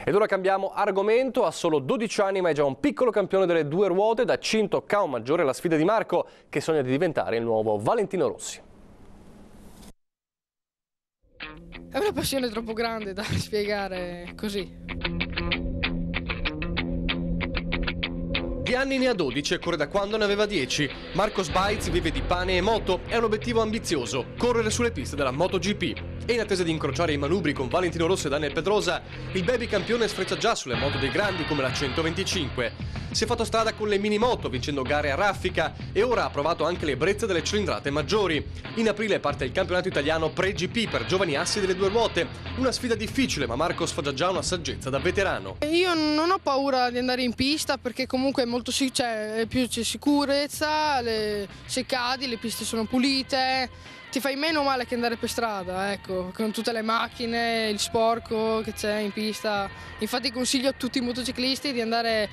Ed ora cambiamo argomento. A solo 12 anni ma è già un piccolo campione delle due ruote. Da Cinto Cao Maggiore la sfida di Marco, che sogna di diventare il nuovo Valentino Rossi. È una passione troppo grande da spiegare così. Di anni ne ha 12 e corre da quando ne aveva 10. Marco Sbaiz vive di pane e moto, è un obiettivo ambizioso, correre sulle piste della MotoGP. E in attesa di incrociare i manubri con Valentino Rossi e Daniel Pedrosa, il baby campione sfreccia già sulle moto dei grandi come la 125. Si è fatto strada con le mini moto, vincendo gare a raffica, e ora ha provato anche le brezze delle cilindrate maggiori. In aprile parte il campionato italiano Pre-GP per giovani assi delle due ruote. Una sfida difficile, ma Marco sfoggia già una saggezza da veterano. Io non ho paura di andare in pista perché comunque è molto c'è sicurezza, se cadi le piste sono pulite, ti fai meno male che andare per strada, ecco, con tutte le macchine, il sporco che c'è in pista. Infatti consiglio a tutti i motociclisti di andare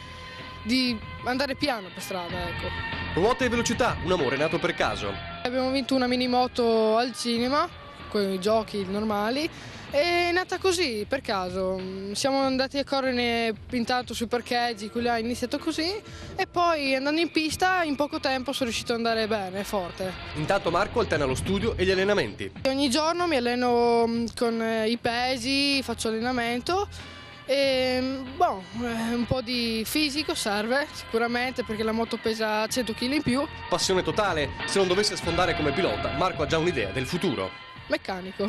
piano per strada, ecco. Ruote e velocità, un amore nato per caso. Abbiamo vinto una mini moto al cinema, con i giochi normali, e è nata così, per caso. Siamo andati a correre intanto sui parcheggi, quello ha iniziato così, e poi andando in pista in poco tempo sono riuscito ad andare bene, forte. Intanto Marco alterna lo studio e gli allenamenti. Ogni giorno mi alleno con i pesi, faccio allenamento. E un po' di fisico serve sicuramente perché la moto pesa 100 kg in più. Passione totale, se non dovesse sfondare come pilota, Marco ha già un'idea del futuro. Meccanico,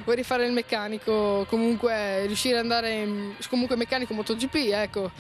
vorrei fare il meccanico, comunque riuscire ad andare comunque meccanico MotoGP, ecco.